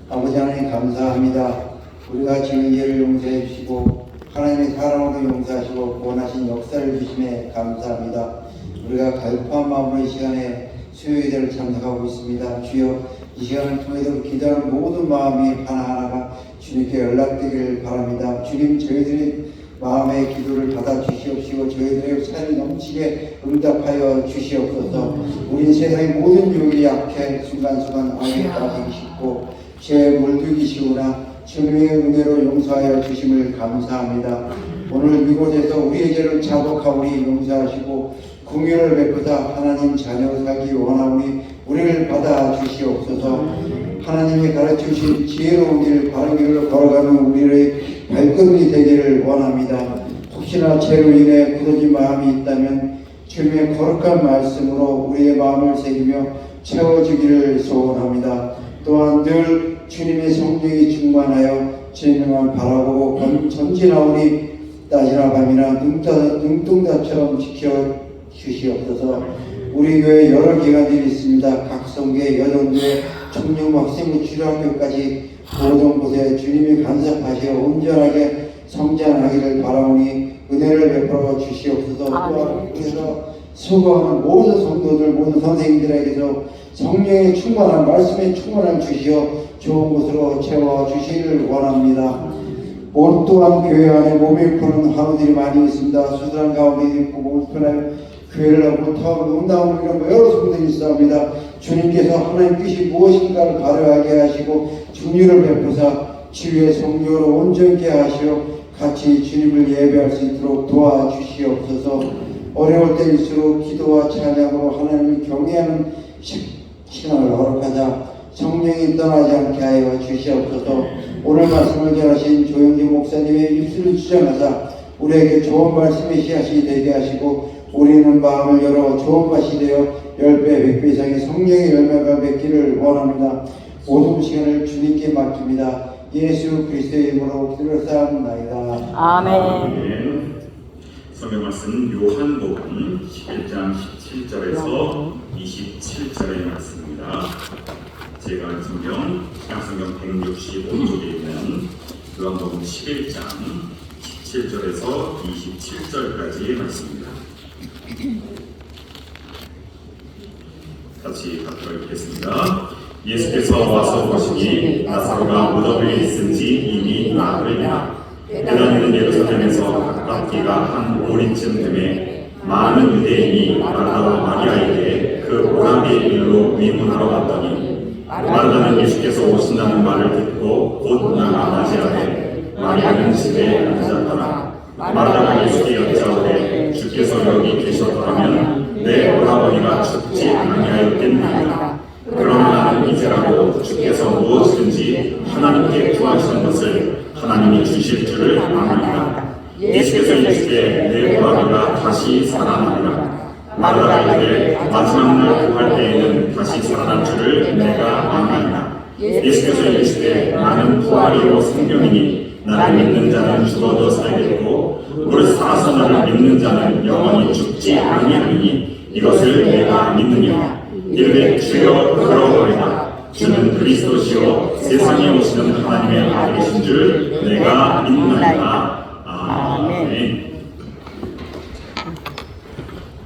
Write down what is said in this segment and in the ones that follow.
아버지 하나님 감사합니다. 우리가 지은 죄를 용서해 주시고 하나님의 사랑으로 용서하시고 구원하신 역사를 주심에 감사합니다. 우리가 갈급한 마음으로 이 시간에 수요예배를 참석하고 있습니다. 주여, 이 시간을 통해서 기도하는 모든 마음이 하나하나가 주님께 연락되기를 바랍니다. 주님, 저희들의 마음의 기도를 받아주시옵시고 저희들의 사연이 넘치게 응답하여 주시옵소서. 우리 세상의 모든 유혹이 약해 순간순간 악에 빠지기 쉽고 죄에 물들기 쉬우나 주님의 은혜로 용서하여 주심을 감사합니다. 오늘 이곳에서 우리의 죄를 자복하오니 용서하시고 긍휼을 베푸사 하나님 자녀 살기 원하오니 우리를 받아 주시옵소서. 하나님이 가르쳐주신 지혜로운 길 바른 길로 걸어가는 우리의 발걸음이 되기를 원합니다. 혹시나 죄로 인해 굳어진 마음이 있다면 주님의 거룩한 말씀으로 우리의 마음을 새기며 채워주기를 소원합니다. 또한 늘 주님의 성령이 충만하여 주님만 바라보고 전진하오니 낮이나 밤이나 눈동자처럼 지켜 주시옵소서. 우리 교회 여러 기관들이 있습니다. 각 성계, 여전교회, 청년, 학생부, 주일학교까지 모든 곳에 주님이 간섭하시어 온전하게 성장하기를 바라오니 은혜를 베풀어 주시옵소서. 또한 우리에서 수고하는 모든 성도들, 모든 선생님들에게서 성령의 충만한 말씀의 충만함 주시어 좋은 곳으로 채워 주시기를 원합니다. 또한 교회 안에 몸이 푸는 하루들이 많이 있습니다. 수술한 가운데 있고 몸이 편하여 교회를 하고 타고 논다운 이런 여러 성도들이 있습니다. 주님께서 하나님 뜻이 무엇인가를 가려하게 하시고 중유를 베푸사 치유의 성령으로 온전케 하시어 같이 주님을 예배할 수 있도록 도와주시옵소서. 어려울 때일수록 기도와 찬양으로 하나님을 경외하는 시간을 허락하자 성령이 떠나지 않게 하여 주시옵소서. 오늘 말씀을 전하신 조영기 목사님의 입술을 주장하사 우리에게 좋은 말씀의 씨앗이 되게 하시고 우리는 마음을 열어 좋은 밭이 되어 10배, 100배 이상의 성령의 열매가 맺기를 원합니다. 모든 시간을 주님께 맡깁니다. 예수 그리스도의 이름으로 기도하옵나이다. 아멘. 성경 말씀 요한복음 11장 17절에서 27절의 말씀입니다. 제가 성경 신약성경 165쪽에 있는 요한복음 11장 17절에서 27절까지의 말씀입니다. 같이 받도록 하겠습니다. 예수께서 와서 보시니 나사로가 무덤에 있은지 이미 나흘이나 베다니는 예루살렘에서 가깝기가 한 5리쯤 되매 많은 유대인이 마르다와 마리아에게 그 오라비의 일로 위문하러 갔더니 마르다는 예수께서 오신다는 말을 듣고 곧 나가 맞이하되 마리아는 집에 앉았더라. 마르다가 예수께 여짜오되 주께서 여기 계셨더라면 내 오라버니가 죽지 아니하였겠나이다. 그러나 나는 이제라도 주께서 무엇이든지 하나님께 구하시는 것을 하나님이 주실 줄을 아나이다. 예수께서 이르시되 내 오라버니가 다시 살아나리라. 마르다가 이르되 마지막 날 구할 때에는 다시 살아날 줄을 내가 아나이다. 예수께서 이르시되 나는 부활이요 생명이니 나를 믿는 자는 죽어도 살겠고 무릇 살아서 나를 믿는 자는 영원히 죽지 아니하리니 이것을 내가 믿느니라. 이르되 주여 그러하리이다. 주는 그리스도시요 세상에 오시는 하나님의 아들이신 줄 내가 믿나이다. 아멘.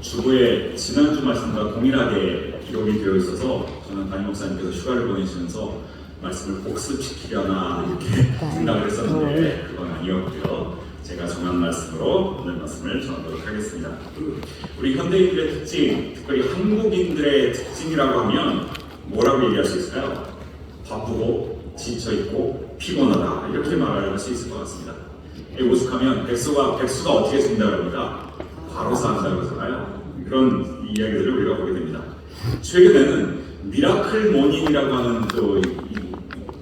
주보에 지난주 말씀과 동일하게 기록이 되어 있어서 저는 담임 목사님께서 휴가를 보내시면서 말씀을 복습시키려나 이렇게 생각을 했었는데 그건 아니었고요. 제가 정한 말씀으로 오늘 말씀을 전하도록 하겠습니다. 우리 현대인들의 특징, 특별히 한국인들의 특징이라고 하면 뭐라고 얘기할 수 있을까요? 바쁘고 지쳐있고 피곤하다 이렇게 말할 수 있을 것 같습니다. 오죽하면 백수가 어떻게 된다고 합니까? 과로사 한다고 하잖아요. 그런 이야기들을 우리가 보게 됩니다. 최근에는 미라클 모닝이라고 하는 또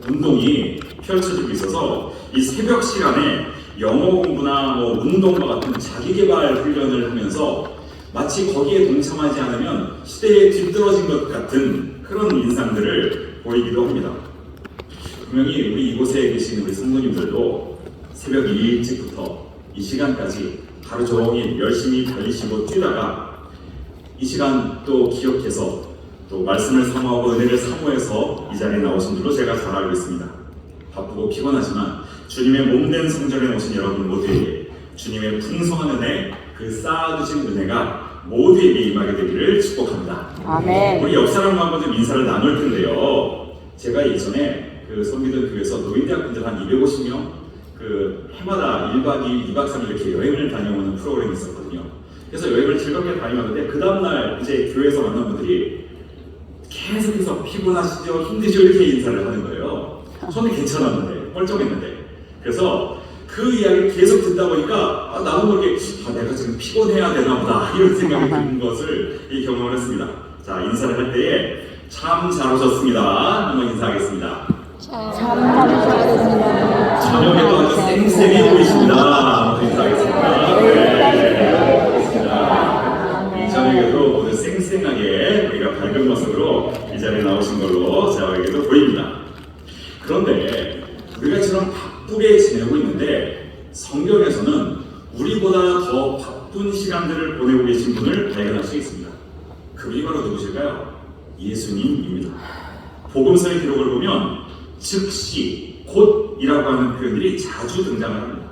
운동이 펼쳐지고 있어서 이 새벽 시간에 영어 공부나 운동과 같은 자기개발 훈련을 하면서 마치 거기에 동참하지 않으면 시대에 뒤떨어진 것 같은 그런 인상들을 보이기도 합니다. 분명히 우리 이곳에 계신 우리 성도님들도 새벽 일찍부터 이 시간까지 하루 종일 열심히 달리시고 뛰다가 이 시간 또 기억해서 또 말씀을 사모하고 은혜를 사모해서 이 자리에 나오신 줄로 제가 잘 알고 있습니다. 바쁘고 피곤하지만 주님의 몸된 성전에 오신 여러분 모두에게 주님의 풍성한 은혜, 그 쌓아두신 은혜가 모두에게 임하게 되기를 축복합니다. 아멘. 우리 옆 사람과 한번 좀 인사를 나눌 텐데요. 제가 예전에 그 섬기던 교회에서 노인대학분들 한 250명 그 해마다 1박 2일, 2박 3일 이렇게 여행을 다녀오는 프로그램이 있었거든요. 그래서 여행을 즐겁게 다녀왔는데 그 다음날 이제 교회에서 만난 분들이 계속해서 피곤하시죠, 힘드시죠 이렇게 인사를 하는 거예요. 저는 괜찮았는데, 멀쩡했는데. 그래서 그 이야기를 계속 듣다 보니까 나도 모르게 내가 지금 피곤해야 되나 보다 이런 생각이 드는 것을 경험을 했습니다. 자, 인사를 할 때에 참 잘 오셨습니다 한번 인사하겠습니다. 참 감사드립니다. 저녁에도 아주 쌩쌩해 보이십니다. 한번 인사하겠습니다. 이 저녁에도 모두 쌩쌩하게 우리가 밝은 모습으로 이 자리에 나오신 걸로 저에게도 보입니다. 그런데 우리가 지금 바쁘게 지내고 있는데 성경에서는 우리보다 더 바쁜 시간들을 보내고 계신 분을 발견할 수 있습니다. 그분이 바로 누구실까요? 예수님입니다. 복음서의 기록을 보면 즉시, 곧이라고 하는 표현들이 자주 등장을 합니다.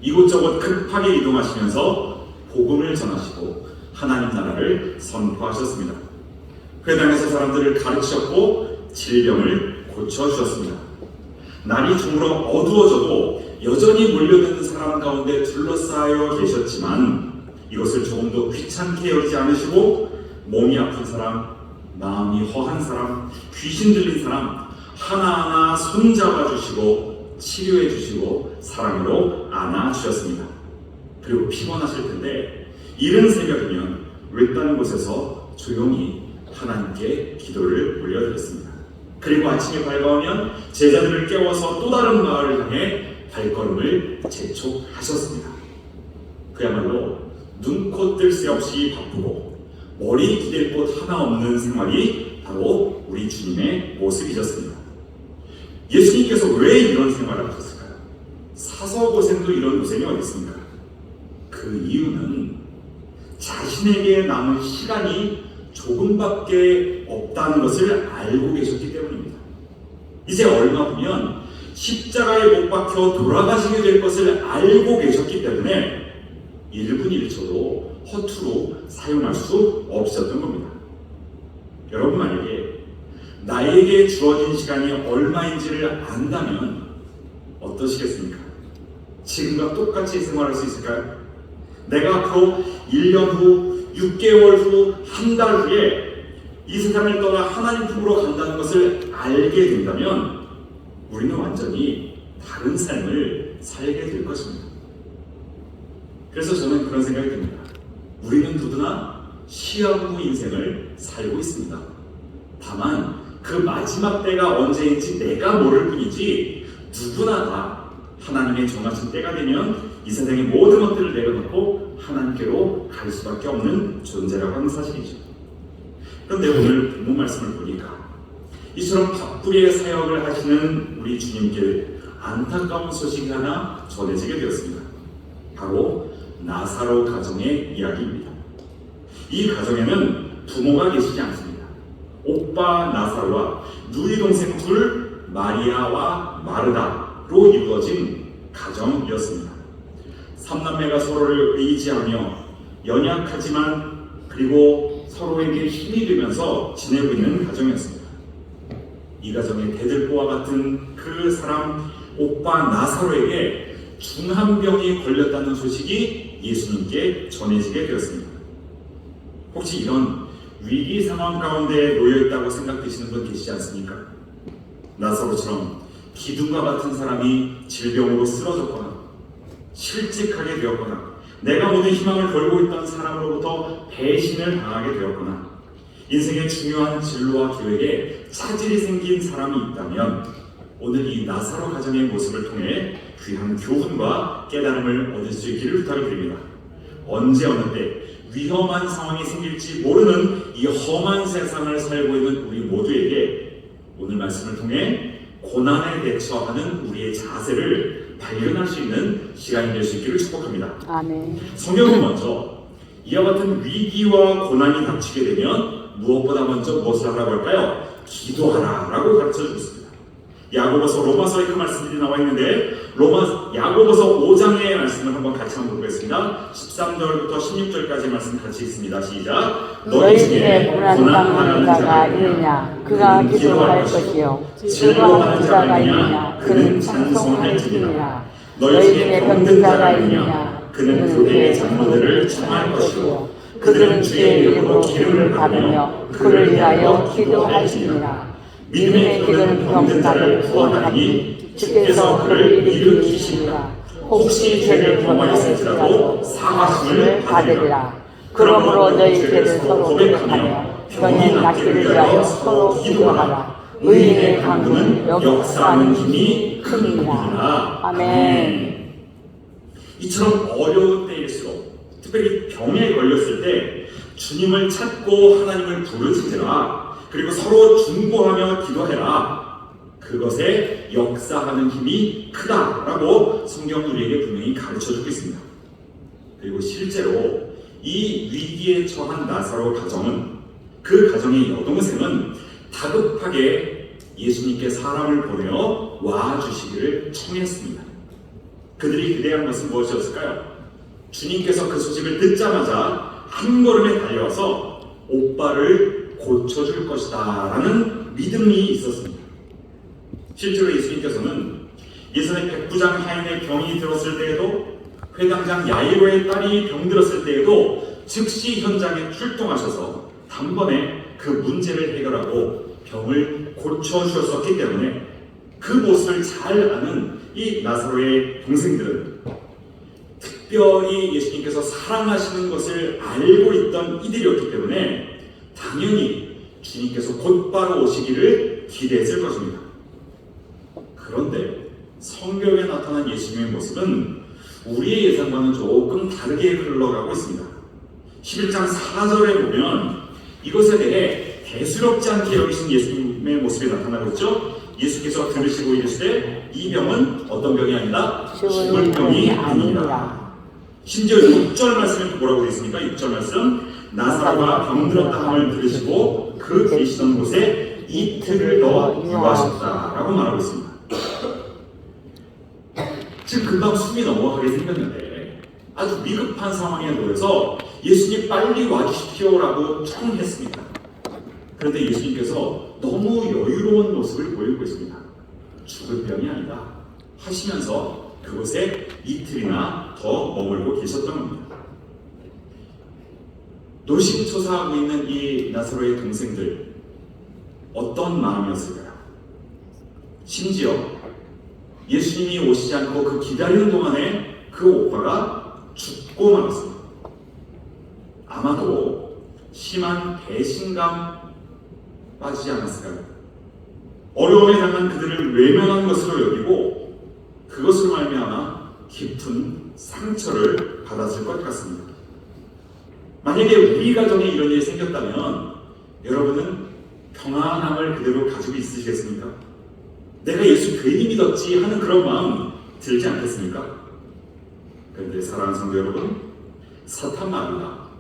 이곳저곳 급하게 이동하시면서 복음을 전하시고 하나님 나라를 선포하셨습니다. 회당에서 사람들을 가르치셨고 질병을 고쳐주셨습니다. 날이 저물어 어두워져도 여전히 몰려드는 사람 가운데 둘러싸여 계셨지만 이것을 조금도 귀찮게 여기지 않으시고 몸이 아픈 사람, 마음이 허한 사람, 귀신 들린 사람 하나하나 손잡아 주시고 치료해 주시고 사랑으로 안아 주셨습니다. 그리고 피곤하실 텐데 이른 새벽이면 외딴 곳에서 조용히 하나님께 기도를 올려드렸습니다. 그리고 아침에 밝아오면 제자들을 깨워서 또 다른 마을을 향해 발걸음을 재촉하셨습니다. 그야말로 눈코 뜰 새 없이 바쁘고 머리 기댈 곳 하나 없는 생활이 바로 우리 주님의 모습이셨습니다. 예수님께서 왜 이런 생활을 하셨을까요? 사서고생도 이런 고생이 어디 있습니까? 그 이유는 자신에게 남은 시간이 조금밖에 없다는 것을 알고 계셨기 때문입니다. 이제 얼마 후면 십자가에 못 박혀 돌아가시게 될 것을 알고 계셨기 때문에 1분 1초도 허투루 사용할 수 없었던 겁니다. 여러분 만약에 나에게 주어진 시간이 얼마인지를 안다면 어떠시겠습니까? 지금과 똑같이 생활할 수 있을까요? 내가 앞으로 1년 후, 6개월 후, 한 달 후에 이 세상을 떠나 하나님 품으로 간다는 것을 알게 된다면 우리는 완전히 다른 삶을 살게 될 것입니다. 그래서 저는 그런 생각이 듭니다. 우리는 누구나 시험 후 인생을 살고 있습니다. 다만 그 마지막 때가 언제인지 내가 모를 뿐이지 누구나 다 하나님의 정하신 때가 되면 이 세상의 모든 것들을 내려놓고 하나님께로 갈 수밖에 없는 존재라고 하는 사실이죠. 그런데 오늘 본문 말씀을 보니까 이처럼 바쁘게 사역을 하시는 우리 주님께 안타까운 소식이 하나 전해지게 되었습니다. 바로 나사로 가정의 이야기입니다. 이 가정에는 부모가 계시지 않습니다. 오빠 나사로와 누이 동생 둘 마리아와 마르다로 이루어진 가정이었습니다. 삼남매가 서로를 의지하며 연약하지만 그리고 서로에게 힘이 되면서 지내고 있는 가정이었습니다. 이 가정의 대들보와 같은 그 사람 오빠 나사로에게 중한병이 걸렸다는 소식이 예수님께 전해지게 되었습니다. 혹시 이런 위기 상황 가운데 놓여있다고 생각되시는 분 계시지 않습니까? 나사로처럼 기둥과 같은 사람이 질병으로 쓰러졌거나 실직하게 되었거나 내가 모든 희망을 걸고 있던 사람으로부터 배신을 당하게 되었거나 인생의 중요한 진로와 계획에 차질이 생긴 사람이 있다면 오늘 이 나사로 가정의 모습을 통해 귀한 교훈과 깨달음을 얻을 수 있기를 부탁을 드립니다. 언제 어느 때 위험한 상황이 생길지 모르는 이 험한 세상을 살고 있는 우리 모두에게 오늘 말씀을 통해 고난에 대처하는 우리의 자세를 발견할 수 있는 시간이 될 수 있기를 축복합니다. 아멘. 성경은 먼저 이와 같은 위기와 고난이 닥치게 되면 무엇보다 먼저 무엇을 하라고 할까요? 기도하라라고 가르쳐주고 있습니다. 야고보서 로마서에 그 말씀들이 나와 있는데 야고보서 5장의 말씀을 한번 같이 한번 보겠습니다. 13절부터 16절까지 말씀 같이 읽습니다. 시작. 너희 중에 고난당하는 자가 있느냐 그가 기도할 것이요 즐거워하는 자가 있느냐 그는 찬송할 뿐이라. 너희 중에 병든 자가 있느냐 그는 교회의 장로들을 청할 것이요 그들은 주의 이름으로 기름을 받으며 그를 위하여 기도하시니라. 믿음의 기도는 병든 자를 구원하니 주께서 그를 일으키시니라. 혹시 죄를 범하였을지라도 사하심을 받으리라. 그러므로 너희 죄를 서로 고백하며 병이 낫기를 위하여 서로 기도하라. 의인의 강구는 역사하는 힘이 크니라. 아멘. 이처럼 어려운 때일수록 특별히 병에 걸렸을 때 주님을 찾고 하나님을 부르짖으라. 그리고 서로 중보하며 기도해라. 그것에 역사하는 힘이 크다라고 성경은 우리에게 분명히 가르쳐주고 있습니다. 그리고 실제로 이 위기에 처한 나사로 가정은 그 가정의 여동생은 다급하게 예수님께 사람을 보내어 와주시기를 청했습니다. 그들이 기대한 것은 무엇이었을까요? 주님께서 그 소식을 듣자마자 한 걸음에 달려와서 오빠를 고쳐줄 것이다 라는 믿음이 있었습니다. 실제로 예수님께서는 예전에 백부장 하인의 병이 들었을 때에도 회당장 야이로의 딸이 병들었을 때에도 즉시 현장에 출동하셔서 단번에 그 문제를 해결하고 병을 고쳐주셨었기 때문에 그 모습을 잘 아는 이 나사로의 동생들은 특별히 예수님께서 사랑하시는 것을 알고 있던 이들이었기 때문에 당연히 주님께서 곧바로 오시기를 기대했을 것입니다. 그런데 성경에 나타난 예수님의 모습은 우리의 예상과는 조금 다르게 흘러가고 있습니다. 11장 4절에 보면 이것에 대해 대수롭지 않게 여기신 예수님의 모습이 나타나고 있죠. 예수께서 들으시고 이르시되 이 병은 어떤 병이 아니다? 죽을 병이 아니라. 심지어 6절 말씀에 뭐라고 되어 있습니까? 6절 말씀 나사로가 병들었다 함을 들으시고 그 계시던 곳에 이틀을 더 유하셨다라고 말하고 있습니다. 지금 금방 숨이 넘어가게 생겼는데 아주 위급한 상황에 놓여서 예수님 빨리 와주십시오라고 청했습니다. 그런데 예수님께서 너무 여유로운 모습을 보이고 있습니다. 죽을 병이 아니다 하시면서 그곳에 이틀이나 더 머물고 계셨던 겁니다. 노심초사하고 있는 이 나사로의 동생들 어떤 마음이었을까요? 심지어 예수님이 오시지 않고 그 기다리는 동안에 그 오빠가 죽고 말았습니다. 아마도 심한 배신감 빠지지 않았을까요? 어려움에 당한 그들을 외면한 것으로 여기고 그것으로 말미암아 깊은 상처를 받았을 것 같습니다. 만약에 우리 가정에 이런 일이 생겼다면 여러분은 평안함을 그대로 가지고 있으시겠습니까? 내가 예수 괜히 믿었지 하는 그런 마음 들지 않겠습니까? 그런데 사랑하는 성도 여러분, 사탄 마귀가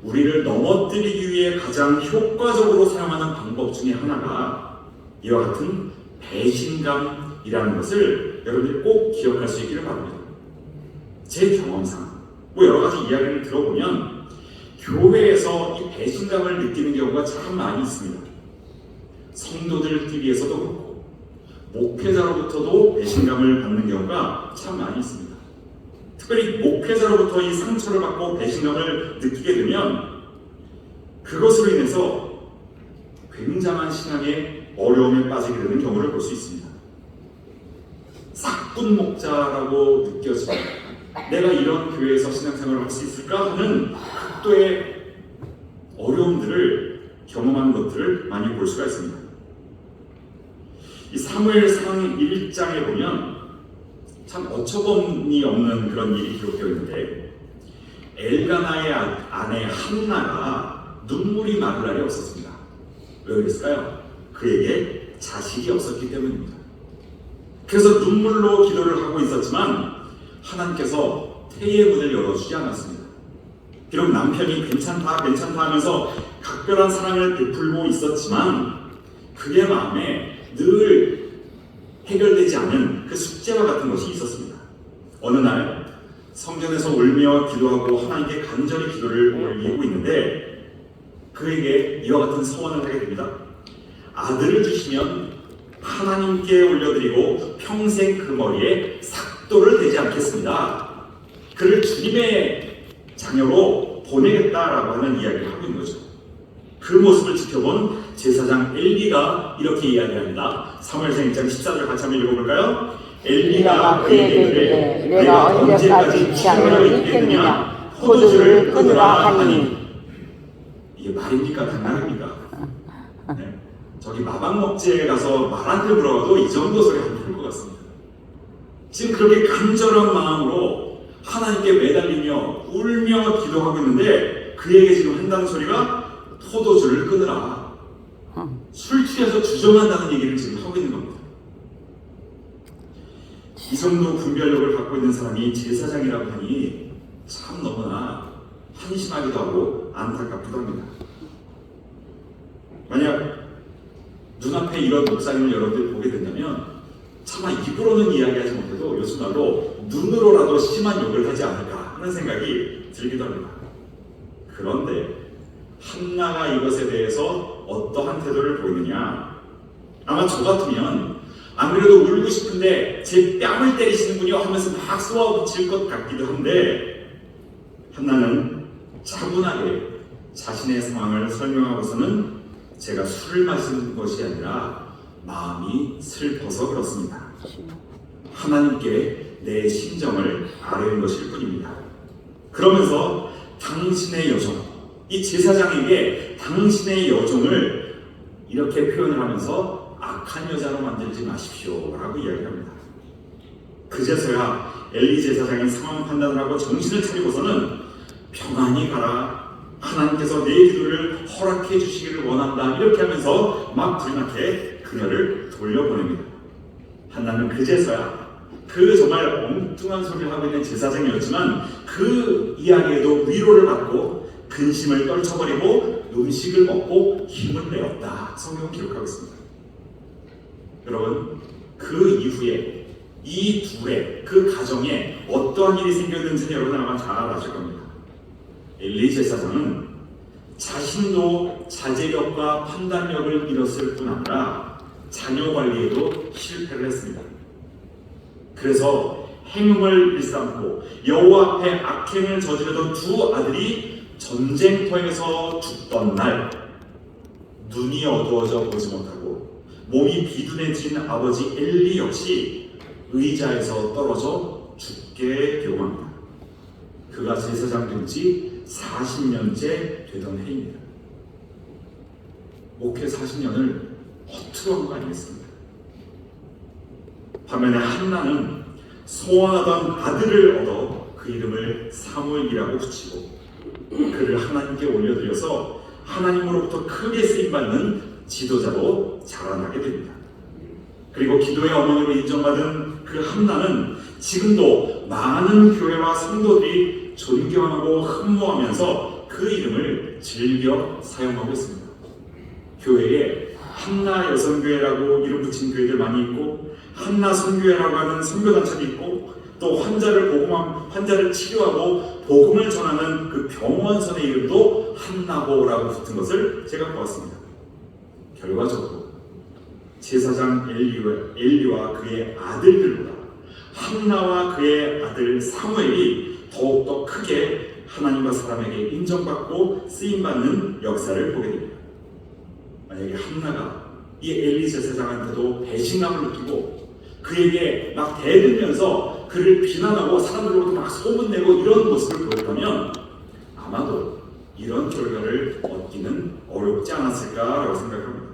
우리를 넘어뜨리기 위해 가장 효과적으로 사용하는 방법 중에 하나가 이와 같은 배신감이라는 것을 여러분들이 꼭 기억할 수 있기를 바랍니다. 제 경험상 여러 가지 이야기를 들어보면 교회에서 이 배신감을 느끼는 경우가 참 많이 있습니다. 성도들끼리에서도 그렇고 목회자로부터도 배신감을 받는 경우가 참 많이 있습니다. 특별히 목회자로부터 이 상처를 받고 배신감을 느끼게 되면 그것으로 인해서 굉장한 신앙의 어려움에 빠지게 되는 경우를 볼 수 있습니다. 싹군 목자라고 느껴지고 내가 이런 교회에서 신앙생활을 할 수 있을까 하는 극도의 어려움들을 경험하는 것들을 많이 볼 수가 있습니다. 이 사무엘상 1장에 보면 참 어처구니 없는 그런 일이 기록되어 있는데 엘가나의 아내 한나가 눈물이 마를 날이 없었습니다. 왜 그랬을까요? 그에게 자식이 없었기 때문입니다. 그래서 눈물로 기도를 하고 있었지만 하나님께서 태의 문을 열어주지 않았습니다. 비록 남편이 괜찮다 하면서 각별한 사랑을 베풀고 있었지만 그의 마음에 늘 해결되지 않은 그 숙제와 같은 것이 있었습니다. 어느 날 성전에서 울며 기도하고 하나님께 간절히 기도를 올리고 있는데 그에게 이와 같은 서원을 하게 됩니다. 아들을 주시면 하나님께 올려드리고 평생 그 머리에 삭도를 대지 않겠습니다. 그를 주님의 자녀로 보내겠다라고 하는 이야기를 하고 있는 거죠. 그 모습을 지켜본 제사장 엘리가 이렇게 이야기합니다. 사무엘상 1장 14절 같이 한번 읽어볼까요? 엘리가 그에게 이르되 내가 언제까지 지하며 있겠느냐 포도주를 끊으라 하니. 이게 말입니까 장난입니까? 네. 저기 마방목재에 가서 말한테 물어봐도 이 정도 소리 안 들을 것 같습니다. 지금 그렇게 간절한 마음으로 하나님께 매달리며 울며 기도하고 있는데 그에게 지금 한다는 소리가 포도주를 끊으라. 술 취해서 주정한다는 얘기를 지금 하고 있는 겁니다. 이 정도 분별력을 갖고 있는 사람이 제사장이라고 하니 참 너무나 한심하기도 하고 안타깝기도 합니다. 만약 눈앞에 이런 목사님을 여러분들이 보게 된다면 차마 입으로는 이야기하지 못해도 요즘날로 눈으로라도 심한 욕을 하지 않을까 하는 생각이 들기도 합니다. 그런데 한나가 이것에 대해서 어떠한 태도를 보이느냐? 아마 저 같으면 안 그래도 울고 싶은데 제 뺨을 때리시는군요 하면서 막 쏘아붙일 것 같기도 한데 한나는 차분하게 자신의 상황을 설명하고서는 제가 술을 마신 것이 아니라 마음이 슬퍼서 그렇습니다. 하나님께 내 심정을 아뢰는 것일 뿐입니다. 그러면서 당신의 여종, 이 제사장에게 당신의 여종을 이렇게 표현을 하면서 악한 여자로 만들지 마십시오 라고 이야기합니다. 그제서야 엘리 제사장이 상황 판단을 하고 정신을 차리고서는 평안히 가라, 하나님께서 내 기도를 허락해 주시기를 원한다 이렇게 하면서 막 불이 나게 그녀를 돌려보냅니다. 한나는 그제서야 그 정말 엉뚱한 소리를 하고 있는 제사장이었지만 그 이야기에도 위로를 받고 근심을 떨쳐버리고 음식을 먹고 힘을 내었다. 성경은 기록하고 있습니다. 여러분, 그 이후에 이 둘의 그 가정에 어떠한 일이 생겼는지 여러분 아마 잘 아실 겁니다. 엘리 제사장은 자신도 자제력과 판단력을 잃었을 뿐 아니라 자녀 관리에도 실패를 했습니다. 그래서 행음을 일삼고 여호와 앞에 악행을 저지르던 두 아들이 전쟁터에서 죽던 날 눈이 어두워져 보지 못하고 몸이 비둔해진 아버지 엘리 역시 의자에서 떨어져 죽게 되고 합니다. 그가 제사장 된 지 40년째 되던 해입니다. 목회 40년을 허투루 한 거 아니겠습니까? 반면에 한나는 소원하던 아들을 얻어 그 이름을 사무엘이라고 붙이고 그를 하나님께 올려드려서 하나님으로부터 크게 쓰임받는 지도자로 자라나게 됩니다. 그리고 기도의 어머니로 인정받은 그 한나는 지금도 많은 교회와 성도들이 존경하고 흠모하면서 그 이름을 즐겨 사용하고 있습니다. 교회에 한나 여성교회라고 이름 붙인 교회들 많이 있고 한나 선교회라고 하는 선교단체도 있고 또 환자를 치료하고 복음을 전하는 그 병원선의 이름도 한나고라고 붙은 것을 제가 보았습니다. 결과적으로 제사장 엘리와 그의 아들들보다 한나와 그의 아들 사무엘이 더욱더 크게 하나님과 사람에게 인정받고 쓰임받는 역사를 보게 됩니다. 만약에 한나가 이 엘리 제사장한테도 배신감을 느끼고 그에게 막 대들면서 그를 비난하고 사람들로부터 막 소문내고 이런 모습을 보였다면 아마도 이런 결과를 얻기는 어렵지 않았을까라고 생각합니다.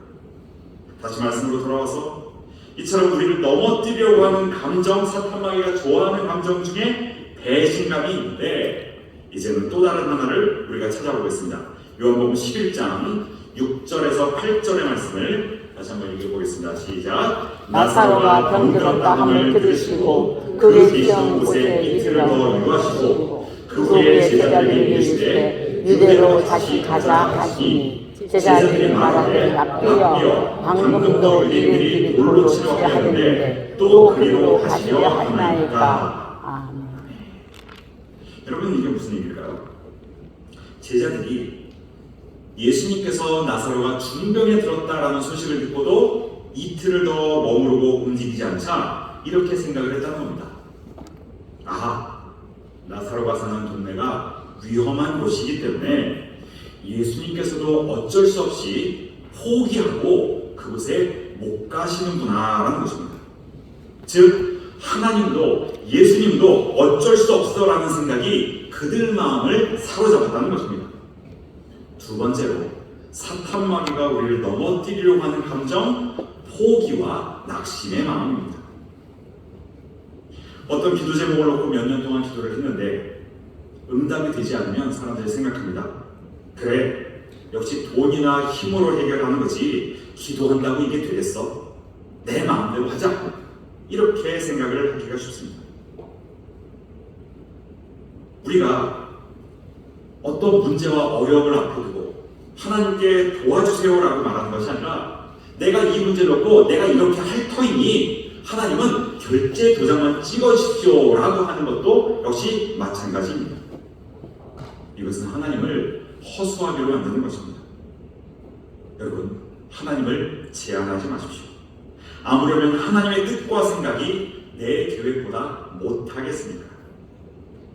다시 말씀으로 돌아와서 이처럼 우리를 넘어뜨리려고 하는 감정, 사탄마귀가 좋아하는 감정 중에 배신감이 있는데 이제는 또 다른 하나를 우리가 찾아보겠습니다. 요한복음 11장 6절에서 8절의 말씀을 다시 한번 읽어보겠습니다. 시작. 나사로가 병들었다 함을 들으시고 그의 계시던 곳에 이틀을 더 유하시고 그 후에 제자들에게 이르시되 유대로 다시 가자 하시니 제자들이 말하되 랍비여 방금도 이들이 돌로 치려 하였는데 또 그리로 가시려 하나이까. 아멘. 여러분, 이게 무슨 얘기일까요? 제자들이 예수님께서 나사로가 중병에 들었다라는 소식을 듣고도 이틀을 더 머무르고 움직이지 않자 이렇게 생각을 했다는 겁니다. 아하, 나사로가 사는 동네가 위험한 곳이기 때문에 예수님께서도 어쩔 수 없이 포기하고 그곳에 못 가시는구나 라는 것입니다. 즉 하나님도 예수님도 어쩔 수 없어라는 생각이 그들 마음을 사로잡았다는 것입니다. 두 번째로 사탄 마귀가 우리를 넘어뜨리려고 하는 감정, 포기와 낙심의 마음입니다. 어떤 기도 제목을 놓고 몇 년 동안 기도를 했는데 응답이 되지 않으면 사람들이 생각합니다. 그래, 역시 돈이나 힘으로 해결하는 거지 기도한다고 이게 되겠어? 내 마음대로 하자. 이렇게 생각을 하기가 쉽습니다. 우리가 어떤 문제와 어려움을 앞에 두고 하나님께 도와주세요라고 말하는 것이 아니라 내가 이 문제를 놓고 내가 이렇게 할 터이니 하나님은 결제 도장만 찍어주십시오라고 하는 것도 역시 마찬가지입니다. 이것은 하나님을 허수아비로 만드는 것입니다. 여러분, 하나님을 제한하지 마십시오. 아무려면 하나님의 뜻과 생각이 내 계획보다 못하겠습니까?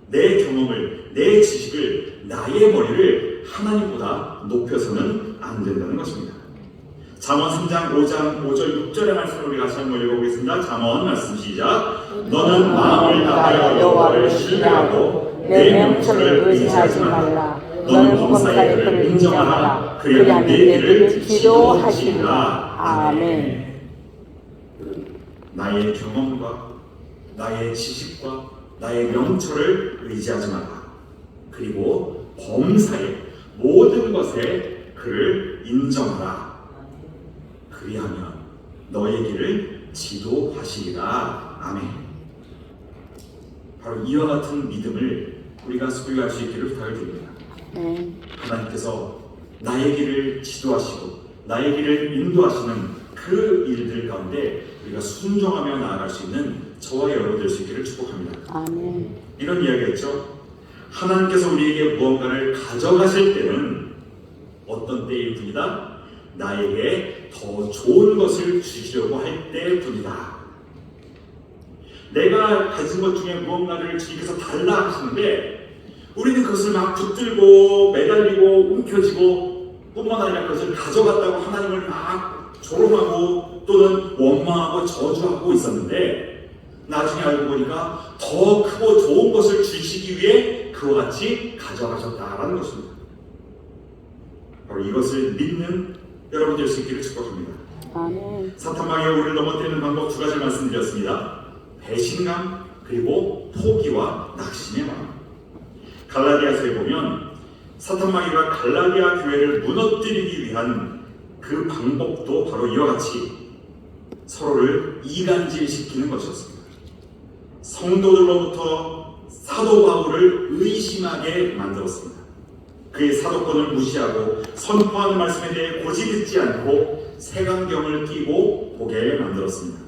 내 경험을, 내 지식을, 나의 머리를 하나님보다 높여서는 안 된다는 것입니다. 잠언 3장 5절 6절의 말씀을 우리 같이 한번 읽어보겠습니다. 잠언 말씀 시작. 너는 마음을 다하여 여호와를 신뢰하고 내 명철을 의지하지 말라. 너는 범사의 그를 인정하라. 그리하면 내 길을 지도하시리라. 아멘. 나의 경험과 나의 지식과 나의 명철을 의지하지 마라. 그리고 범사의 모든 것에 그를 인정하라. 그리하면 너의 길을 지도하시리라. 아멘. 바로 이와 같은 믿음을 우리가 소유할 수 있기를 부탁을 드립니다. 하나님께서 나의 길을 지도하시고 나의 길을 인도하시는 그 일들 가운데 우리가 순종하며 나아갈 수 있는 저와 여러분 될 수 있기를 축복합니다. 아멘. 이런 이야기였죠. 하나님께서 우리에게 무언가를 가져가실 때는 어떤 때일 뿐이다? 나에게 더 좋은 것을 주시려고 할 때뿐이다. 내가 가진 것 중에 무언가를 주님께서 달라 하시는데 우리는 그것을 막 붙들고 매달리고 움켜쥐고 뿐만 아니라 그것을 가져갔다고 하나님을 막 조롱하고 또는 원망하고 저주하고 있었는데 나중에 알고 보니까 더 크고 좋은 것을 주시기 위해 그와 같이 가져가셨다라는 것입니다. 바로 이것을 믿는 여러분 될 수 있기를 축복합니다. 아멘. 사탄마귀가 우리를 넘어뜨리는 방법 두 가지를 말씀드렸습니다. 배신감 그리고 포기와 낙심의 마음. 갈라디아서에 보면 사탄마귀가 갈라디아 교회를 무너뜨리기 위한 그 방법도 바로 이와 같이 서로를 이간질시키는 것이었습니다. 성도들로부터 사도 바울을 의심하게 만들었습니다. 그의 사도권을 무시하고 선포하는 말씀에 대해 고지듣지 않고 색안경을 끼고 보게 만들었습니다.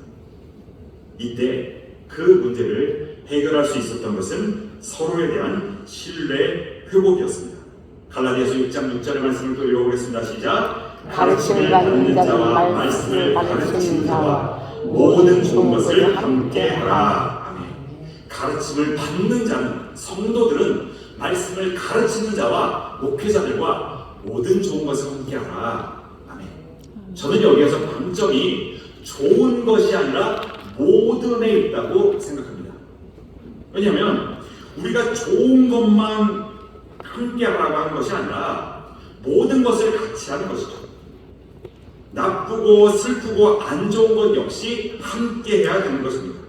이때 그 문제를 해결할 수 있었던 것은 서로에 대한 신뢰 회복이었습니다. 갈라디아서 6장 6절의 말씀을 또 읽어보겠습니다. 시작. 가르침을 받는 자는 말씀을 가르치는 자와 모든 좋은 것을 함께 하라. 아멘. 가르침을 받는 자는, 성도들은 말씀을 가르치는 자와 목회자들과 모든 좋은 것을 함께 하라. 아멘. 저는 여기에서 방점이 좋은 것이 아니라 모든에 있다고 생각합니다. 왜냐하면 우리가 좋은 것만 함께 하라고 하는 것이 아니라 모든 것을 같이 하는 것이죠. 나쁘고 슬프고 안 좋은 것 역시 함께 해야 되는 것입니다.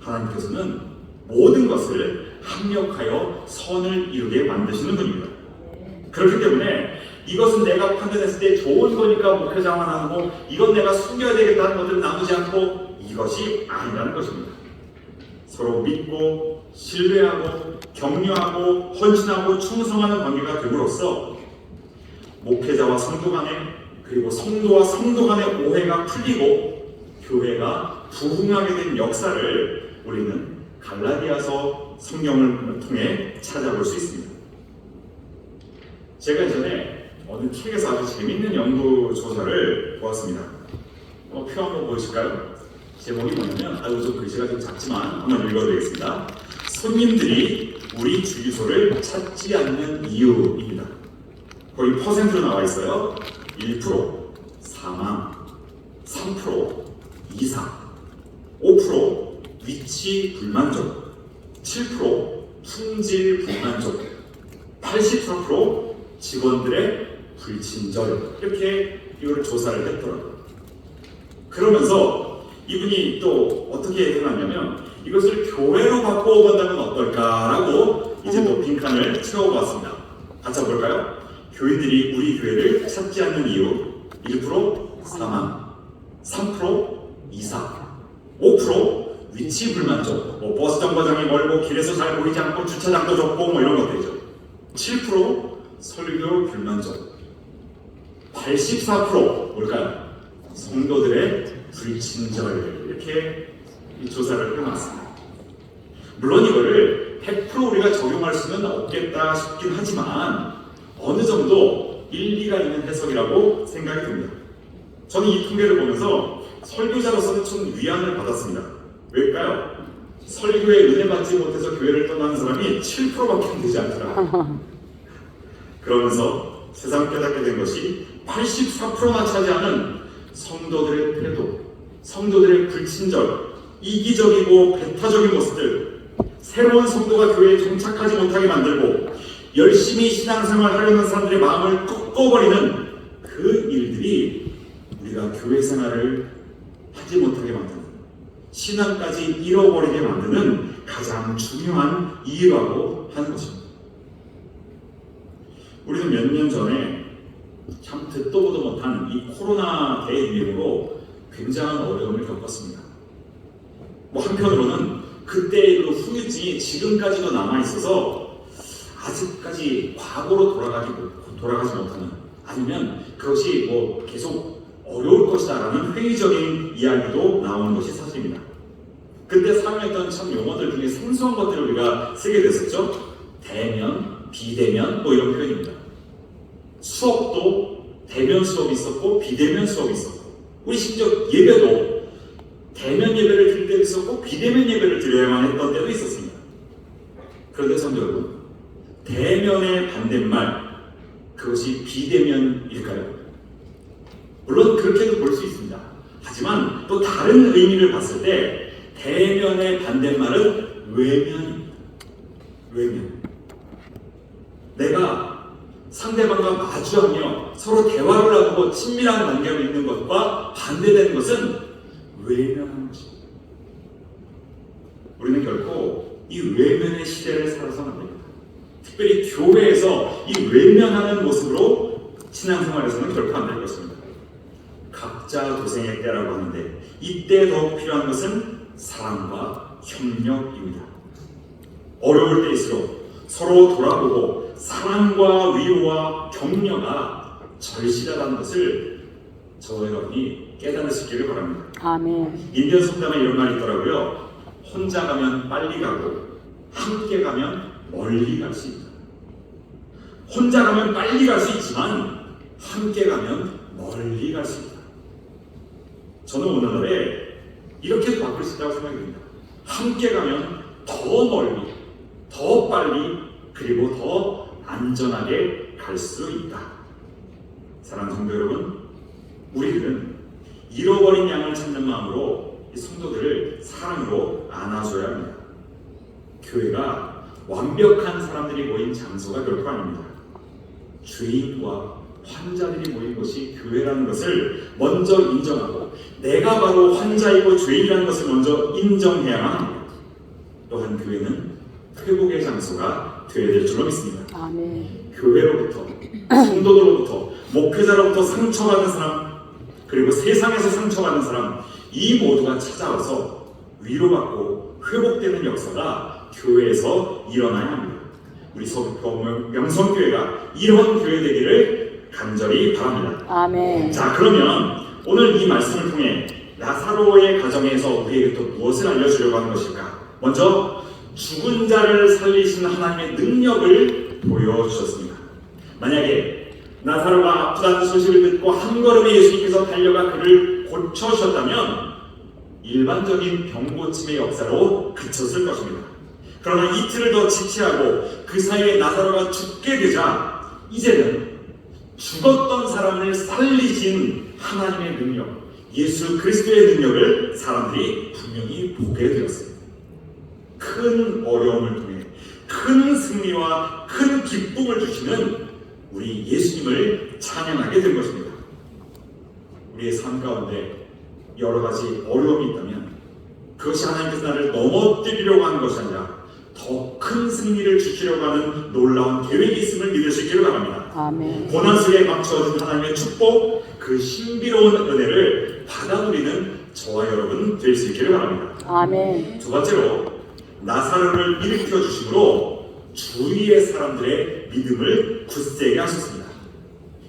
하나님께서는 모든 것을 합력하여 선을 이루게 만드시는 분입니다. 그렇기 때문에 이것은 내가 판단했을 때 좋은 거니까 목회자만 하고 이건 내가 숨겨야 되겠다는 것들은 나누지 않고 이것이 아니라는 것입니다. 서로 믿고 신뢰하고 격려하고 헌신하고 충성하는 관계가 됨으로써 목회자와 성도 간에 그리고 성도와 성도 간의 오해가 풀리고 교회가 부흥하게 된 역사를 우리는 갈라디아서 성경을 통해 찾아볼 수 있습니다. 제가 예전에 어느 책에서 아주 재밌는 연구 조사를 보았습니다. 표 한번 보실까요? 제목이 뭐냐면 좀 글씨가 좀 작지만 한번 읽어드리겠습니다. 손님들이 우리 주유소를 찾지 않는 이유입니다. 거의 퍼센트로 나와 있어요. 1%, 사망, 3%, 이상, 5% 위치 불만족, 7% 품질 불만족, 84% 직원들의 불친절. 이렇게 이거를 조사를 했더라고요. 그러면서 이분이 또 어떻게 해놨냐면 이것을 교회로 바꿔본다면 어떨까라고 이제 또 빈칸을 채워보았습니다. 같이 한번 볼까요? 교인들이 우리 교회를 찾지 않는 이유 1% 사망, 3% 이상, 5% 위치 불만족, 버스 정거장이 멀고 길에서 잘 보이지 않고 주차장도 좁고 이런 것들이죠. 7% 설교 불만족, 84% 뭘까요? 성도들의 불친절. 이렇게 이 조사를 해놨습니다. 물론 이거를 100% 우리가 적용할 수는 없겠다 싶긴 하지만 어느 정도 일리가 있는 해석이라고 생각이 듭니다. 저는 이 통계를 보면서 설교자로서는 좀 위안을 받았습니다. 왜일까요? 설교에 은혜 받지 못해서 교회를 떠나는 사람이 7%밖에 되지 않더라. 그러면서 세상 깨닫게 된 것이 84%나 차지하는 성도들의 태도, 성도들의 불친절, 이기적이고 배타적인 모습들, 새로운 성도가 교회에 정착하지 못하게 만들고 열심히 신앙생활 하려는 사람들의 마음을 꺾어버리는 그 일들이 우리가 교회 생활을 하지 못하게 만드는, 신앙까지 잃어버리게 만드는 가장 중요한 이유라고 하는 것입니다. 우리는 몇 년 전에 참 듣도 보도 못한 이 코로나 대유행으로 굉장한 어려움을 겪었습니다. 한편으로는 그때의 그 후유증이 지금까지도 남아있어서 아직까지 과거로 돌아가지 못하는, 아니면 그것이 계속 어려울 것이다라는 회의적인 이야기도 나오는 것이 사실입니다. 그때 사용했던 참 용어들 중에 생소한 것들을 우리가 쓰게 됐었죠. 대면, 비대면 이런 표현입니다. 수업도 대면 수업이 있었고 비대면 수업이 있었고, 우리 심지어 예배도 대면 예배를 드릴 때도 있었고 비대면 예배를 드려야만 했던 때도 있었습니다. 그런데 성도 여러분, 대면의 반대말, 그것이 비대면일까요? 물론 그렇게도 볼 수 있습니다. 하지만 또 다른 의미를 봤을 때 대면의 반대말은 외면입니다. 외면. 내가 상대방과 마주하며 서로 대화를 나누고 친밀한 관계로 있는 것과 반대되는 것은 외면하는 것입니다. 우리는 결코 이 외면의 시대를 살아서는 안 됩니다. 특별히 교회에서 이 외면하는 모습으로 신앙생활에서는 결코 안 될 것입니다. 각자 도생의 때라고 하는데 이때 더욱 필요한 것은 사랑과 협력입니다. 어려울 때일수록 서로 돌아보고 사랑과 위로와 격려가 절실하다는 것을 저와 여러분이 깨달을 수 있기를 바랍니다. 아멘. 인디언 속담에 이런 말이 있더라고요. 혼자 가면 빨리 가고 함께 가면 멀리 갈 수 있다. 혼자 가면 빨리 갈 수 있지만 함께 가면 멀리 갈 수 있다. 저는 오늘날에 이렇게도 바꿀 수 있다고 생각이 듭니다. 함께 가면 더 멀리, 더 빨리, 그리고 더 안전하게 갈 수 있다. 사랑하는 성도 여러분, 우리들은 잃어버린 양을 찾는 마음으로 이 성도들을 사랑으로 안아줘야 합니다. 교회가 완벽한 사람들이 모인 장소가 결코 아닙니다. 죄인과 환자들이 모인 곳이 교회라는 것을 먼저 인정하고 내가 바로 환자이고 죄인이라는 것을 먼저 인정해야만 합니다. 또한 교회는 회복의 장소가 되어야 될 줄로 믿습니다. 아멘. 교회로부터, 성도들로부터, 목회자로부터 상처받은 사람, 그리고 세상에서 상처받은 사람, 이 모두가 찾아와서 위로받고 회복되는 역사가 교회에서 일어나야 합니다. 우리 서귀포 명성교회가 이런 교회 되기를 간절히 바랍니다. 아멘. 자, 그러면 오늘 이 말씀을 통해 나사로의 가정에서 우리에게 또 무엇을 알려주려고 하는 것일까? 먼저 죽은 자를 살리신 하나님의 능력을 보여주셨습니다. 만약에 나사로가 아프다는 소식을 듣고 한 걸음에 예수님께서 달려가 그를 고쳐주셨다면 일반적인 병고침의 역사로 그쳤을 것입니다. 그러나 이틀을 더 지체하고 그 사이에 나사로가 죽게 되자 이제는 죽었던 사람을 살리신 하나님의 능력, 예수 그리스도의 능력을 사람들이 분명히 보게 되었습니다. 큰 어려움을 통해 큰 승리와 큰 기쁨을 주시는 우리 예수님을 찬양하게 된 것입니다. 우리의 삶 가운데 여러 가지 어려움이 있다면 그것이 하나님께서 나를 넘어뜨리려고 하는 것이 아니라 더 큰 승리를 주시려고 하는 놀라운 계획이 있음을 믿을 수 있기를 바랍니다. 아멘. 고난 속에 감추어진 하나님의 축복, 그 신비로운 은혜를 받아 누리는 저와 여러분 될 수 있기를 바랍니다. 아멘. 두 번째로 나사로를 일으켜 주심으로 주위의 사람들의 믿음을 굳세게 하셨습니다.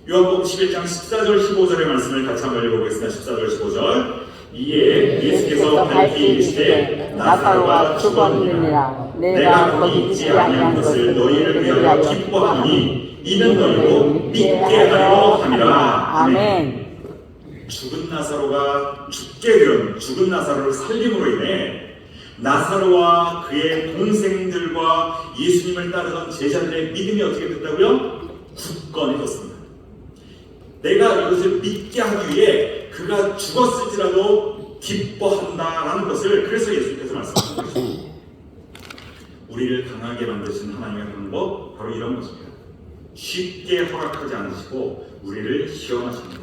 요한복음 11장 14절 15절의 말씀을 같이 한번 읽어보겠습니다. 14절 15절. 이에 예수께서 밝히 이르시되 나사로가 죽었느니라. 내가 거기 있지 아니한 것을 너희를 위하여 기뻐하노니 이는 너희도 믿게 하려 함이라. 아멘. 죽은 나사로가 죽은 나사로를 살림으로 인해 나사로와 그의 동생들과 예수님을 따르던 제자들의 믿음이 어떻게 됐다고요? 굳건해졌습니다. 내가 이것을 믿게 하기 위해 그가 죽었을지라도 기뻐한다라는 것을 그래서 예수님께서 말씀하신 것입니다. 우리를 강하게 만드신 하나님의 방법 바로 이런 것입니다. 쉽게 허락하지 않으시고 우리를 시험하십니다.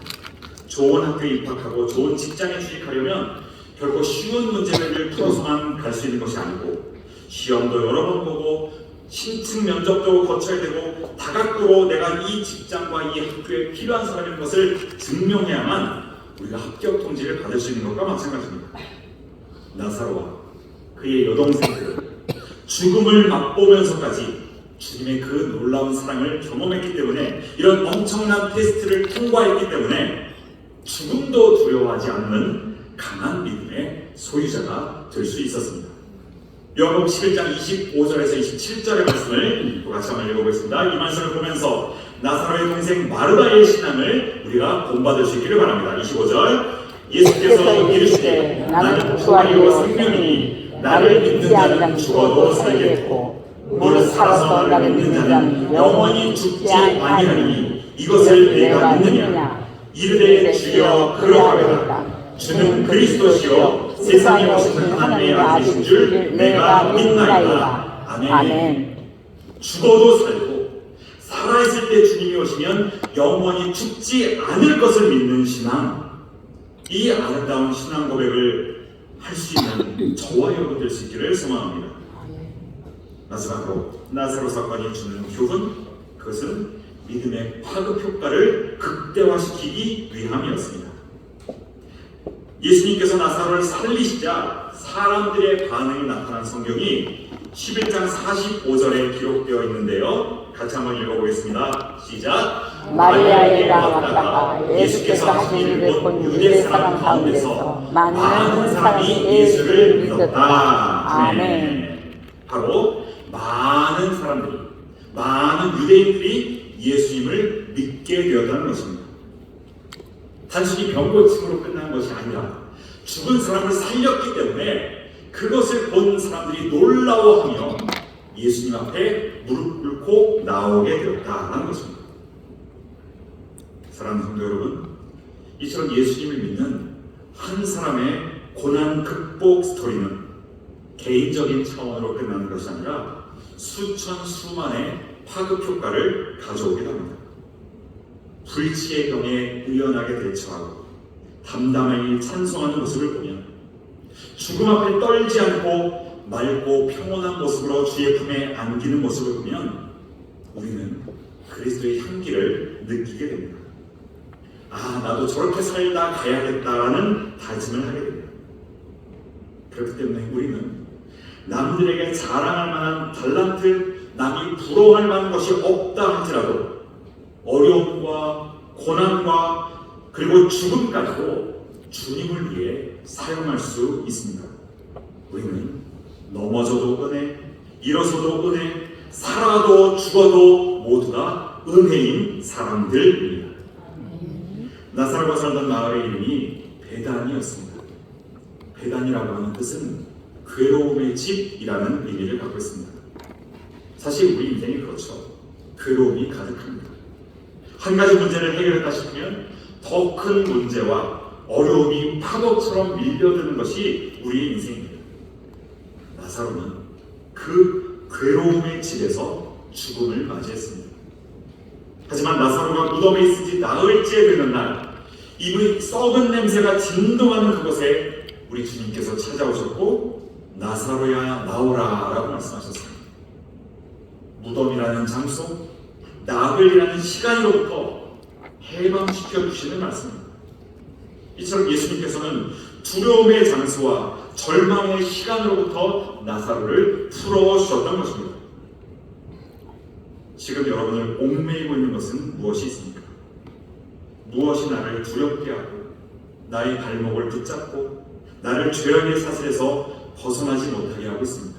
좋은 학교에 입학하고 좋은 직장에 취직하려면 결코 쉬운 문제를 풀어서만 갈 수 있는 것이 아니고 시험도 여러 번 보고 신층 면접도 거쳐야 되고 다각도로 내가 이 직장과 이 학교에 필요한 사람인 것을 증명해야만 우리가 합격 통지를 받을 수 있는 것과 마찬가지입니다. 나사로와 그의 여동생들은 죽음을 맛보면서까지 주님의 그 놀라운 사랑을 경험했기 때문에 이런 엄청난 테스트를 통과했기 때문에 죽음도 두려워하지 않는 강한 믿음의 소유자가 될 수 있었습니다. 요한복음 11장 25절에서 27절의 말씀을 같이 한번 읽어보겠습니다. 이 말씀을 보면서 나사로의 동생 마르다의 신앙을 우리가 본받을 수 있기를 바랍니다. 25절. 예수께서 이르시되 나는 부활이요 생명이니 나를 믿는 자는 죽어도 살겠고 무릇 살아서 나를 믿는 자는 영원히 죽지 아니하리니 이것을 내가 믿느냐. 이르되 주여 그러하리라. 주는 그리스도시요 세상에 오신 하나님의 아들이신 줄 내가 믿나이다. 아멘. 죽어도 살고 살아있을 때 주님이 오시면 영원히 죽지 않을 것을 믿는 신앙, 이 아름다운 신앙 고백을 할 수 있는 저와 여러분 될 수 있기를 소망합니다. 마지막으로 나사로 사건이 주는 교훈, 그것은 믿음의 파급 효과를 극대화시키기 위함이었습니다. 예수님께서 나사로를 살리시자 사람들의 반응이 나타난 성경이 11장 45절에 기록되어 있는데요. 같이 한번 읽어보겠습니다. 시작. 마리아에가 왔다가 예수께서 하신 일을 본 유대 사람 가운데서 많은 사람이 예수를 믿었다. 아멘. 바로 많은 사람들이, 많은 유대인들이 예수님을 믿게 되었다는 것입니다. 단순히 병고침으로 끝난 것이 아니라 죽은 사람을 살렸기 때문에 그것을 본 사람들이 놀라워하며 예수님 앞에 무릎 꿇고 나오게 되었다는 것입니다. 사랑하는 성도 여러분, 이처럼 예수님을 믿는 한 사람의 고난 극복 스토리는 개인적인 차원으로 끝나는 것이 아니라 수천 수만의 파급 효과를 가져오게 됩니다. 불치의 병에 의연하게 대처하고 담담하게 찬송하는 모습을 보면, 죽음 앞에 떨지 않고 맑고 평온한 모습으로 주의 품에 안기는 모습을 보면 우리는 그리스도의 향기를 느끼게 됩니다. 아, 나도 저렇게 살다 가야겠다라는 다짐을 하게 됩니다. 그렇기 때문에 우리는 남들에게 자랑할 만한 달란트, 남이 부러워할 만한 것이 없다 할지라도 어려움과 고난과 그리고 죽음까지도 주님을 위해 사용할 수 있습니다. 우리는 넘어져도 은혜, 일어서도 은혜, 살아도 죽어도 모두가 은혜인 사람들입니다. 나사로가 살던 마을의 이름이 베단이었습니다. 베단이라고 하는 뜻은 괴로움의 집이라는 의미를 갖고 있습니다. 사실 우리 인생이 그렇죠. 괴로움이 가득합니다. 한 가지 문제를 해결했다 싶으면 더 큰 문제와 어려움이 파도처럼 밀려드는 것이 우리의 인생입니다. 나사로는 그 괴로움의 집에서 죽음을 맞이했습니다. 하지만 나사로가 무덤에 있을지 나흘째 되는 날, 이미 썩은 냄새가 진동하는 그곳에 우리 주님께서 찾아오셨고 나사로야 나오라 라고 말씀하셨습니다. 무덤이라는 장소, 나흘이라는 시간으로부터 해방시켜 주시는 말씀입니다. 이처럼 예수님께서는 두려움의 장소와 절망의 시간으로부터 나사로를 풀어주셨던 것입니다. 지금 여러분을 옥매이고 있는 것은 무엇이 있습니까? 무엇이 나를 두렵게 하고 나의 발목을 붙잡고 나를 죄악의 사슬에서 벗어나지 못하게 하고 있습니까?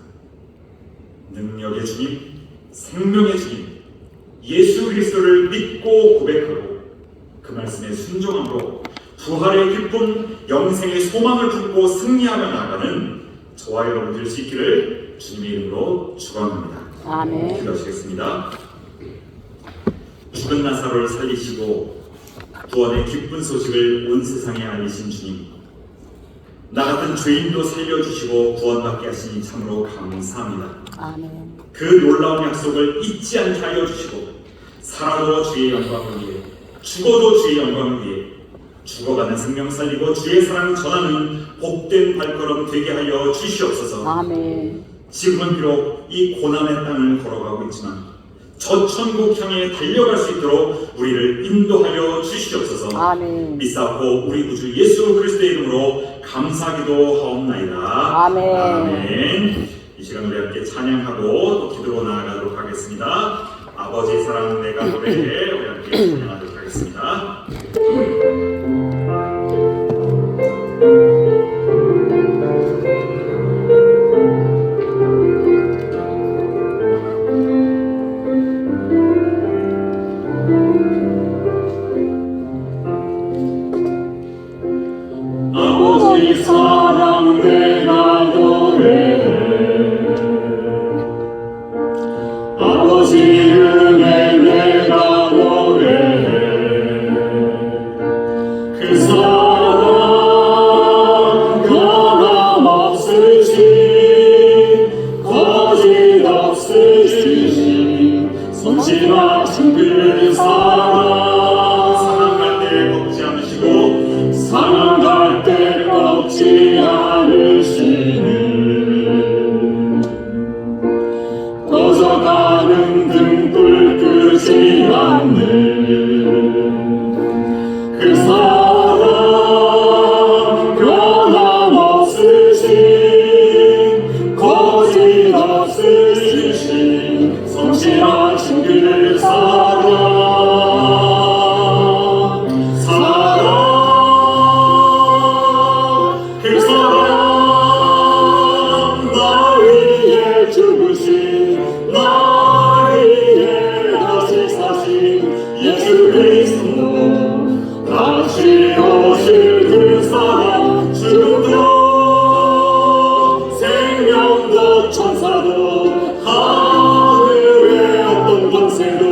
능력의 주님, 생명의 주님, 예수 그리스도를 믿고 고백하고 그 말씀에 순종함으로 부활의 기쁨, 영생의 소망을 품고 승리하며 나아가는 저와 여러분 될 수 있기를 주님의 이름으로 축원합니다. 아멘. 기도하시겠습니다. 죽은 나사로를 살리시고 구원의 기쁜 소식을 온 세상에 알리신 주님, 나 같은 죄인도 살려주시고 구원받게 하시니 참으로 감사합니다. 아멘. 그 놀라운 약속을 잊지 않게 하여 주시고 살아도 주의 영광을 위해 죽어도 주의 영광을 위해 죽어가는 생명 살리고 주의 사랑 전하는 복된 발걸음 되게 하여 주시옵소서. 아멘. 지금은 비록 이 고난의 땅을 걸어가고 있지만 저 천국 향해 달려갈 수 있도록 우리를 인도하여 주시옵소서. 아멘. 믿사옵고 우리 구주 예수 그리스도의 이름으로 감사기도 하옵나이다. 아멘. 아멘. 이 시간 우리 함께 찬양하고 또 기도로 나아가도록 하겠습니다. 아버지 사랑 내가 노래해 우리 함께 찬양하도록 하겠습니다. 아버지 사랑 내가 노래해 아버지 은혜 내가 노래해 그 사랑 변함없으신 거짓 없으신 성실하신 그 사랑 사랑할 때 꺾지 않으시고 사랑할 때 꺾지 않으시는 꺼져가는 등불 끄지 않는 그 사랑 변함없으신 거짓 없으신 성실하신 그 사랑 그 사랑 나 위에 죽으신 나 위에 다시 사신 예수 그리스도 다시 오실 그 사랑 죽음도 생명도 천사도 하늘의 어떤 권세도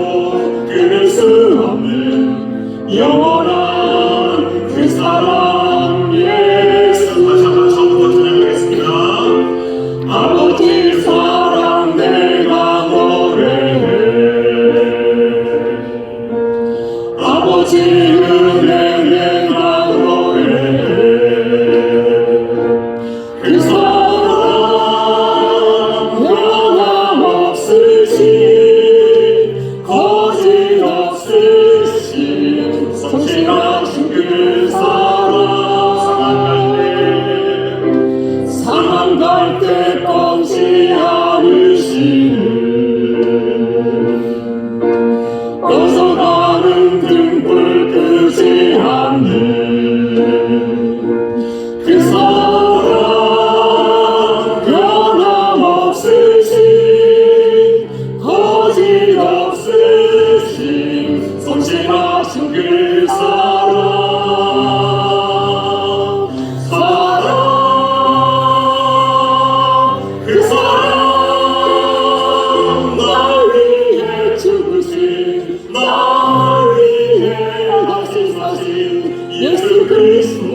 끊을 수 없는 영원한 그 사랑 예수. 다시 한번 처음부터 찬양하겠습니다. 아버지 사랑 내가 노래해 아버지 은혜 내가 노래해 그 사랑 변함없으신 거짓 없으신 성실하신 그 사랑 사랑할 때 사랑 갈 때까지 않으시는 어서 가는 등불 끄지 않는 그 사랑 변함없으신 거짓없으신 성실하신 그 그 사랑 날 위해 죽으신 날 위해 다시 사신 예수 그리스도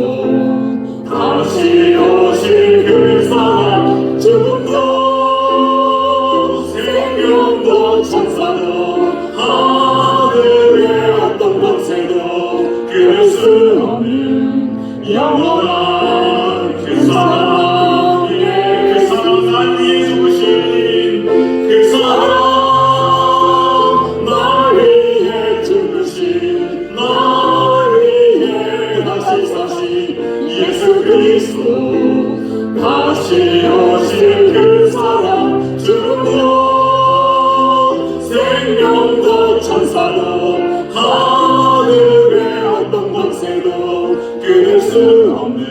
다시 오실 그 사랑 죽음도 생명도 천사도 하늘의 어떤 권세도 끊을 수 없는 영원한 그 사랑 날 위해 죽으신 그 사랑 날 위해 죽으신 날 위해 다시 사신 예수 그리스도 다시 오실 그 사랑 죽음도 생명도 천사도 하늘의 어떤 권세도 끊을 수 없는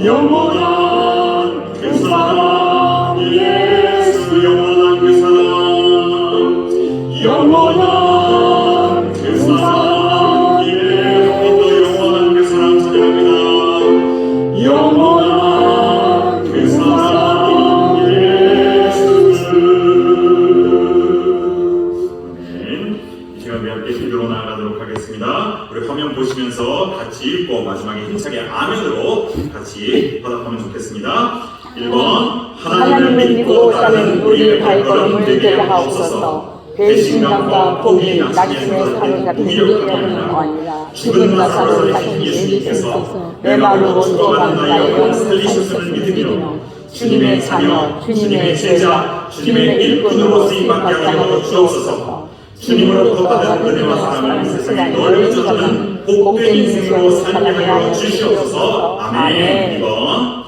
영원한 그 사랑 예수 영원한 그 사랑 영원한 그 사랑 예 또 영원한 그 사랑 찬양합니다 영원한 그 사랑 예수 아멘. 이 시간 우리 함께 기도로 나아가도록 하겠습니다. 우리 화면 보시면서 같이 읽고 마지막에 힘차게 아멘으로 같이 화답하면 좋겠습니다. 1번 하나님을 믿고 따르는 우리 발걸음을 되게 하옵소서. 배신감과 포기, 낙심에 사로잡힌 우리의 영혼이 아니라 죽음과 사로잡힌 예수께서 내 말로 돌아가는 나의 영혼을 살리셨음을 믿으며 주님의 자녀, 주님의 제자, 주님의 일꾼으로 쓰임받게 하여 주옵소서. 주님으로부터 받은 은혜와 사랑을 세상에 널리 전하는 복된 인생으로 살게 하여 주시옵소서. 아멘. 2번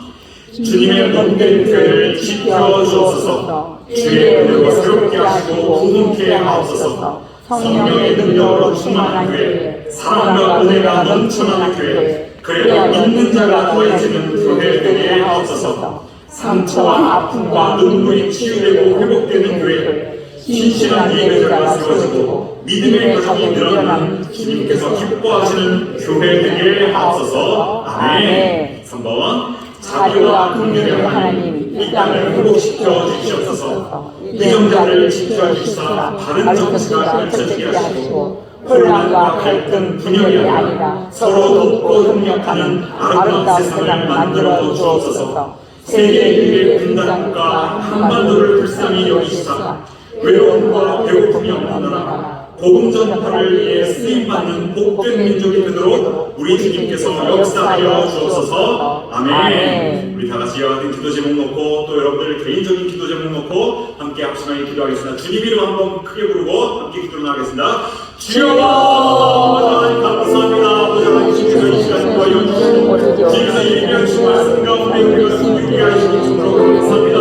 주님의 몸된 교회를 지켜주옵소서. 주의 은혜로 새롭게 하시고 부흥케 하옵소서. 성령의 능력으로 충만한 교회, 사랑과 은혜가 넘쳐나는 교회, 그래야 믿는 자가 더해지는 교회 되게 하옵소서. 상처와 아픔과 눈물이 치유되고 회복되는 교회, 신실한 예배자가 세워지고 믿음의 가정이 늘어나는 주님께서 기뻐하시는 교회 되게 하옵소서. 아멘. 3번 자비와 긍휼의 하나님, 이 땅을 회복시켜 주시옵소서. 이정자를 지켜주시사 바른 정치가 펼쳐지게 하시고 혼란과 갈등, 분열이 아니라 서로 돕고 협력하는 아름다운 세상을 만들어 주옵소서. 세계 유일의 분단국가 한반도를 불쌍히 여기시사 외로움과 배고픔이 없는 나라, 복음 전파를 위해 쓰임받는 복된 민족이 되도록 우리 주님께서 역사하여 주옵소서. 아멘. 우리 다 같이 이와 같은 기도 제목 놓고 또 여러분들 개인적인 기도 제목 놓고 함께 합심하게 기도하겠습니다. 주님 이름 한번 크게 부르고 함께 기도를 나가겠습니다. 주여 하나님 감사합니다. 아버지 하나님 주께서 이 시간 도와주시고 주님께서 이 명신 말씀 가운데 우리가 숨기게 하시고 감사합니다.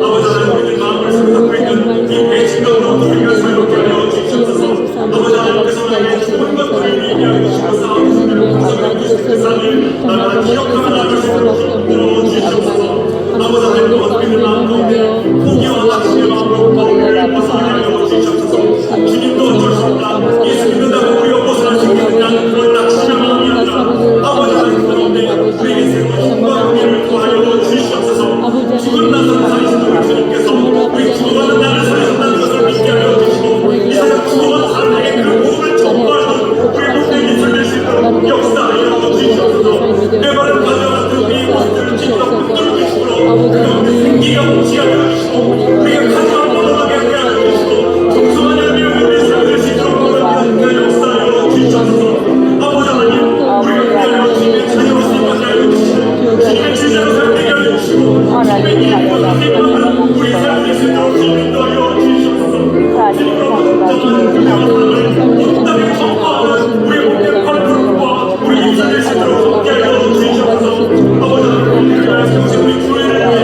아버지 하나님 우리들 마음을 생각하고 있는 이 배신 가운데 우리가 자유롭게 하여 주시옵소서. 아버지 하나님께서 나에게 좋은 것들을 얘기하여 주시고 싸워주시는 감사합니다. 세상을 나라를 기억하는 나를 힘들어 주시옵소서. 아버지 하나님 어떻게든 마음 가운데 포기와 낙심의 마음으로 우리를 벗어나게 하여 주시옵소서. 주님도 어쩌십니까? 예수 믿는다고 우리가 벗어날 수 있는 그런 낙심의 마음이 아니라 아버지 하나님 가운데 우리에게 새로운 힘과 용기를 더하여 주시옵소서. 죽은 나서 살리신 우리 주님께서 우리 죽어가는 나를 살리신다는 것을 믿게 하여 주시고 이 세상 죽어가는 사람에게 그 복음을 전파하는 우리 복된 인생 될 수 있도록 역사하여 주시옵소서. 내 말을 가져왔던 우리의 모습들을 지켜 붙들어주시고 그 생기가 뭉치하여 주시고 우리가 가져와 번호하게 하여 주시고 풍성한 열매를 우리 삶을 수 있도록 그 역사하여 주시옵소서. 아버지 하나님 우리가 그대로 주님의 자녀로 쓰임받게 하여 주시고 주님의 제자로 살게 하여 주시고 주님의 일꾼으로 쓰임받는 우리 삶을 수 있도록 인도하여 주시옵소서. 주님으로부터 받은 은혜와 사랑을 온 땅에 전파하는 우리의 복된 발걸음과 우리 인생을 수 있도록 함께 하여 주시옵소서. 아버지 하나님 우리를 세우신 우리 교회를 위해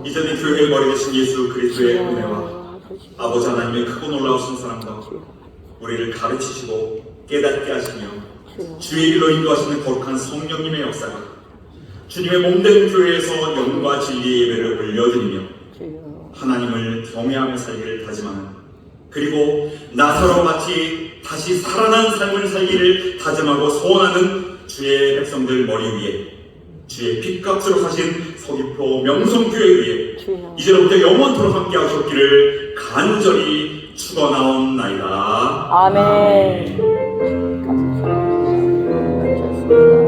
이제는 교회의 머리 되신 예수 그리스도의 은혜와 아버지 하나님의 크고 놀라우신 사랑과 우리를 가르치시고 깨닫게 하시며 주의 길로 인도하시는 거룩한 성령님의 역사가 주님의 몸된 교회에서 영과 진리의 예배를 올려드리며 하나님을 경외하며 살기를 다짐하는, 그리고 나사로 같이 다시 살아난 삶을 살기를 다짐하고 소원하는 주의 백성들 머리 위에 주의 핏값으로 사신 서귀포 명성교회 위에 이제로부터 영원토록 함께 하셨기를 간절히 축원하옵나이다. 아멘. 감사합니다.